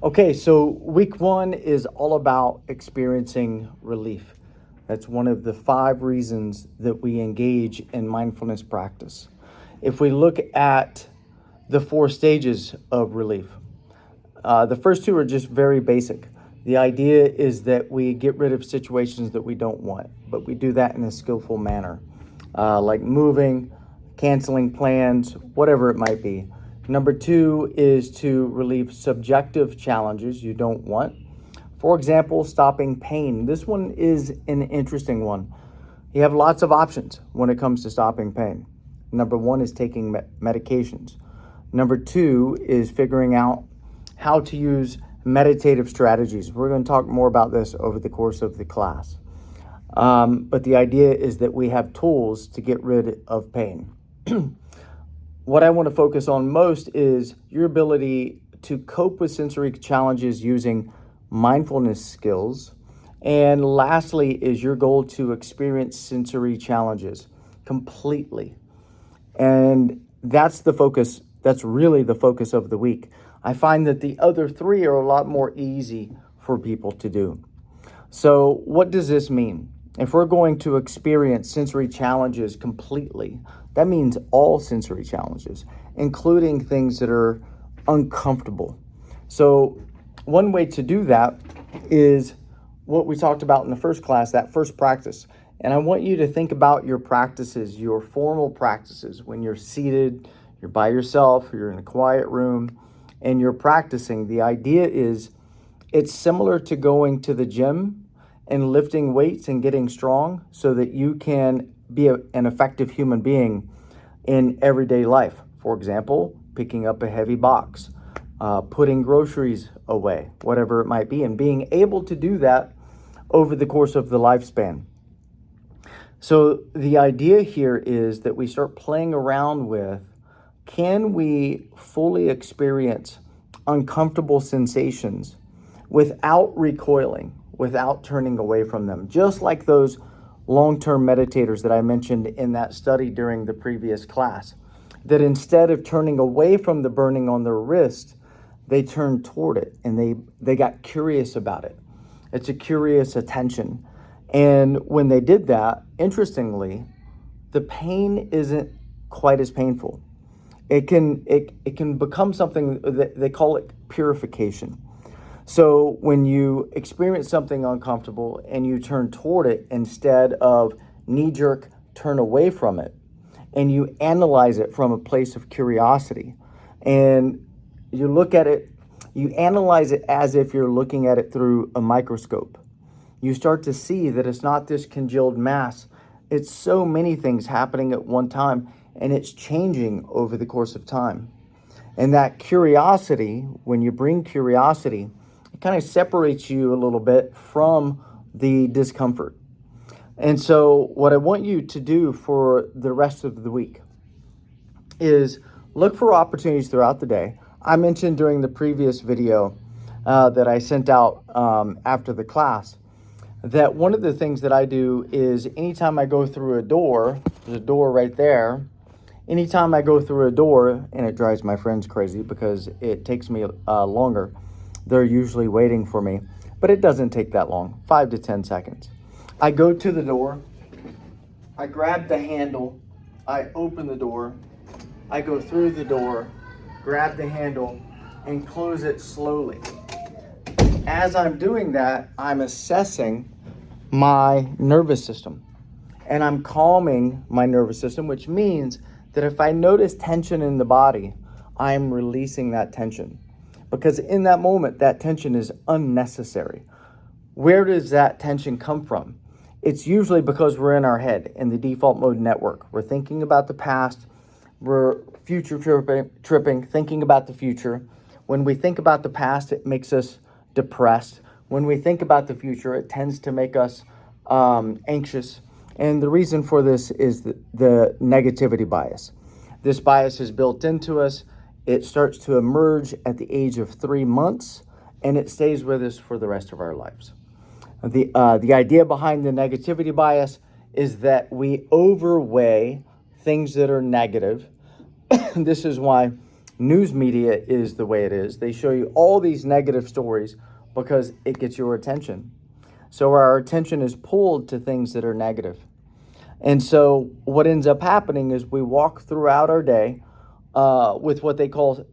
Okay, so week one is all about experiencing relief. That's one of the 5 reasons that we engage in mindfulness practice. If we look at the 4 stages of relief, the first 2 are just very basic. The idea is that we get rid of situations that we don't want, but we do that in a skillful manner, like moving, canceling plans, whatever it might be. Number 2 is to relieve subjective challenges you don't want. For example, stopping pain. This one is an interesting one. You have lots of options when it comes to stopping pain. Number 1 is taking medications. Number 2 is figuring out how to use meditative strategies. We're going to talk more about this over the course of the class. But the idea is that we have tools to get rid of pain. What I want to focus on most is your ability to cope with sensory challenges using mindfulness skills. And lastly is your goal to experience sensory challenges completely. And that's the focus. That's really the focus of the week. I find that the other 3 are a lot more easy for people to do. So what does this mean? If we're going to experience sensory challenges completely, that means all sensory challenges, including things that are uncomfortable. So one way to do that is what we talked about in the first class, that first practice. And I want you to think about your practices, your formal practices, when you're seated, you're by yourself, you're in a quiet room, and you're practicing. The idea is it's similar to going to the gym and lifting weights and getting strong so that you can be an effective human being in everyday life. For example, picking up a heavy box, putting groceries away, whatever it might be, and being able to do that over the course of the lifespan. So the idea here is that we start playing around with, can we fully experience uncomfortable sensations without recoiling, without turning away from them? Just like those long-term meditators that I mentioned in that study during the previous class, that instead of turning away from the burning on their wrist, they turned toward it and they got curious about it. It's a curious attention. And when they did that, interestingly, the pain isn't quite as painful. It can become something that they call it purification. So when you experience something uncomfortable and you turn toward it instead of knee-jerk turn away from it, and you analyze it from a place of curiosity, and you look at it, you analyze it as if you're looking at it through a microscope. You start to see that it's not this congealed mass. It's so many things happening at one time, and it's changing over the course of time. And that curiosity, when you bring curiosity, it kind of separates you a little bit from the discomfort. And so what I want you to do for the rest of the week is look for opportunities throughout the day. I mentioned during the previous video that I sent out after the class that one of the things that I do is anytime I go through a door, there's a door right there. Anytime I go through a door, and it drives my friends crazy because it takes me longer, they're usually waiting for me, but it doesn't take that long, 5 to 10 seconds. I go to the door, I grab the handle, I open the door, I go through the door, grab the handle, and close it slowly. As I'm doing that, I'm assessing my nervous system, and I'm calming my nervous system, which means that if I notice tension in the body, I'm releasing that tension. Because in that moment, that tension is unnecessary. Where does that tension come from? It's usually because we're in our head, in the default mode network. We're thinking about the past, we're future tripping, thinking about the future. When we think about the past, it makes us depressed. When we think about the future, it tends to make us anxious. And the reason for this is the negativity bias. This bias is built into us. It starts to emerge at the age of 3 months, and it stays with us for the rest of our lives. The idea behind the negativity bias is that we overweigh things that are negative. This is why News media is the way it is. They show you all these negative stories because it gets your attention. So our attention is pulled to things that are negative. And so what ends up happening is we walk throughout our day with what they call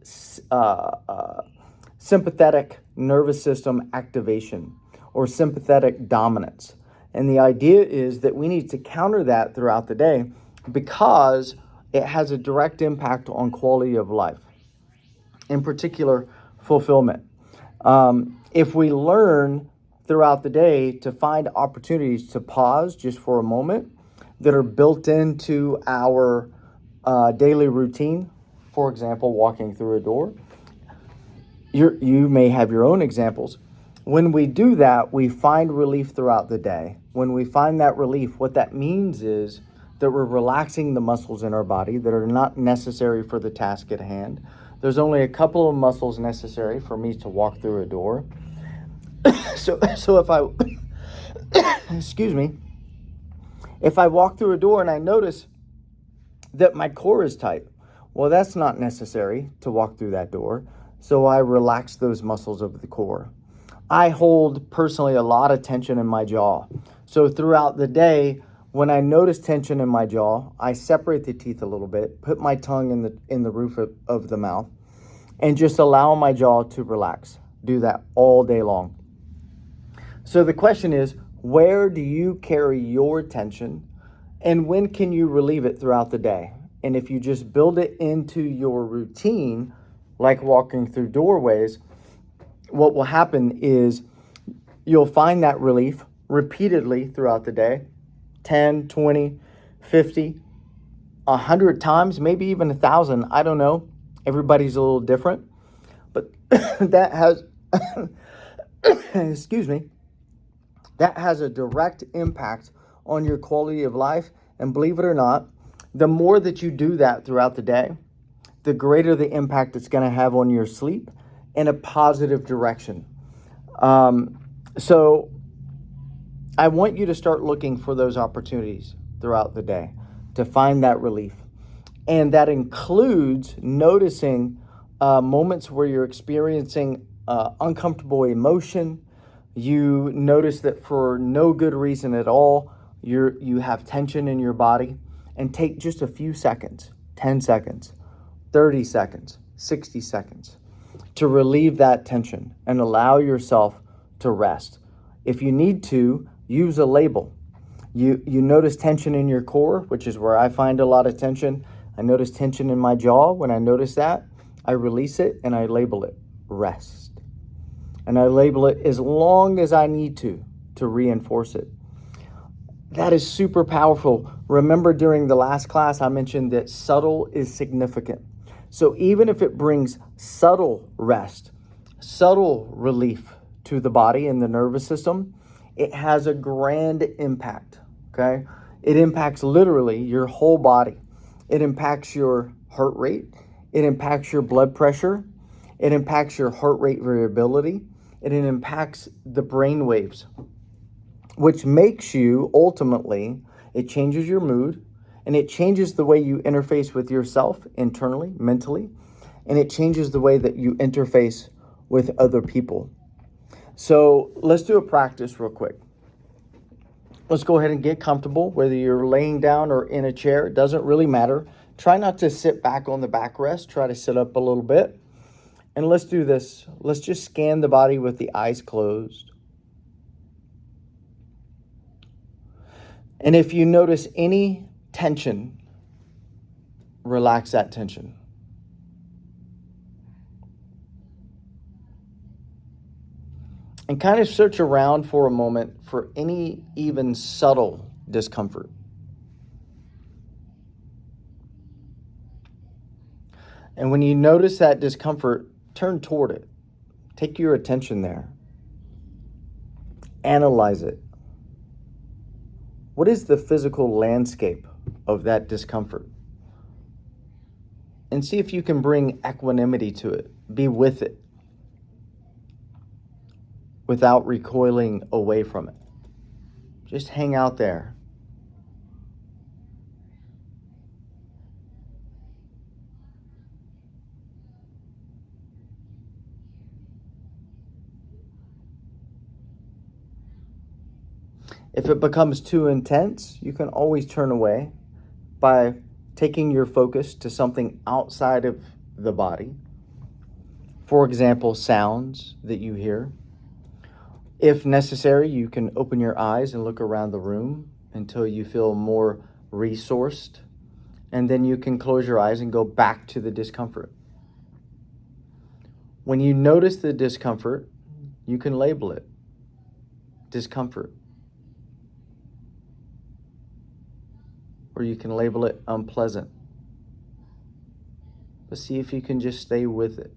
sympathetic nervous system activation or sympathetic dominance. And the idea is that we need to counter that throughout the day because it has a direct impact on quality of life, in particular, fulfillment. If we learn throughout the day to find opportunities to pause just for a moment that are built into our daily routine, for example, walking through a door, you may have your own examples. When we do that, we find relief throughout the day. When we find that relief, what that means is that we're relaxing the muscles in our body that are not necessary for the task at hand. There's only a couple of muscles necessary for me to walk through a door. So if I, excuse me, if I walk through a door and I notice that my core is tight, well, that's not necessary to walk through that door. So I relax those muscles of the core. I hold personally a lot of tension in my jaw. So throughout the day, when I notice tension in my jaw, I separate the teeth a little bit, put my tongue in the roof of the mouth, and just allow my jaw to relax. Do that all day long. So the question is, where do you carry your tension, and when can you relieve it throughout the day? And if you just build it into your routine, like walking through doorways, what will happen is you'll find that relief repeatedly throughout the day, 10, 20, 50, 100 times, maybe even 1,000. I don't know. Everybody's a little different. But that has, excuse me, that has a direct impact on your quality of life. And believe it or not, the more that you do that throughout the day, the greater the impact it's going to have on your sleep in a positive direction. So I want you to start looking for those opportunities throughout the day to find that relief. And that includes noticing moments where you're experiencing uncomfortable emotion. You notice that for no good reason at all, you have tension in your body, and take just a few seconds, 10 seconds, 30 seconds, 60 seconds to relieve that tension and allow yourself to rest. If you need to, use a label. You notice tension in your core, which is where I find a lot of tension. I notice tension in my jaw. When I notice that, I release it and I label it rest. And I label it as long as I need to reinforce it. That is super powerful. Remember, during the last class, I mentioned that subtle is significant. So even if it brings subtle rest, subtle relief to the body and the nervous system, it has a grand impact, okay? It impacts literally your whole body. It impacts your heart rate. It impacts your blood pressure. It impacts your heart rate variability. And it impacts the brain waves, which makes you ultimately, it changes your mood, and it changes the way you interface with yourself internally, mentally, and it changes the way that you interface with other people. So let's do a practice real quick. Let's go ahead and get comfortable, whether you're laying down or in a chair, it doesn't really matter. Try not to sit back on the backrest. Try to sit up a little bit. And let's do this. Let's just scan the body with the eyes closed. And if you notice any tension, relax that tension. And kind of search around for a moment for any even subtle discomfort. And when you notice that discomfort, turn toward it. Take your attention there. Analyze it. What is the physical landscape of that discomfort? And see if you can bring equanimity to it. Be with it without recoiling away from it. Just hang out there. If it becomes too intense, you can always turn away by taking your focus to something outside of the body. For example, sounds that you hear. If necessary, you can open your eyes and look around the room until you feel more resourced, and then you can close your eyes and go back to the discomfort. When you notice the discomfort, you can label it discomfort, or you can label it unpleasant. But see if you can just stay with it.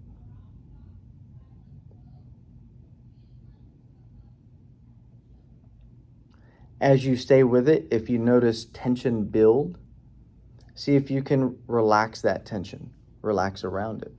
As you stay with it, if you notice tension build, see if you can relax that tension, relax around it.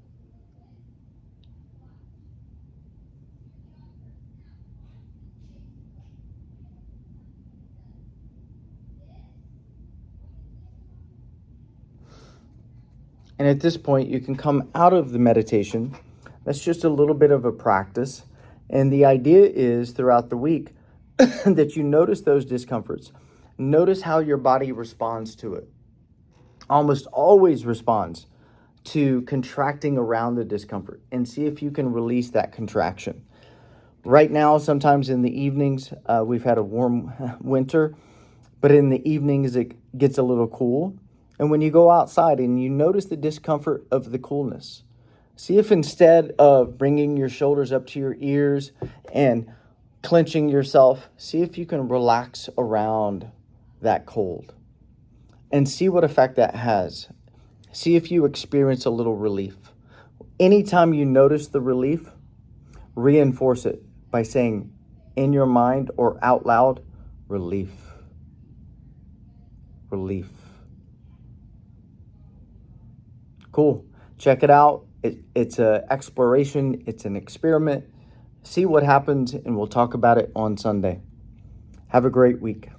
And at this point, you can come out of the meditation. That's just a little bit of a practice. And the idea is throughout the week that you notice those discomforts. Notice how your body responds to it. Almost always responds to contracting around the discomfort, and see if you can release that contraction. Right now, sometimes in the evenings, we've had a warm winter, but in the evenings it gets a little cool. And when you go outside and you notice the discomfort of the coolness, see if instead of bringing your shoulders up to your ears and clenching yourself, see if you can relax around that cold and see what effect that has. See if you experience a little relief. Anytime you notice the relief, reinforce it by saying in your mind or out loud, relief, relief. Cool. Check it out. It's an exploration. It's an experiment. See what happens, and we'll talk about it on Sunday. Have a great week.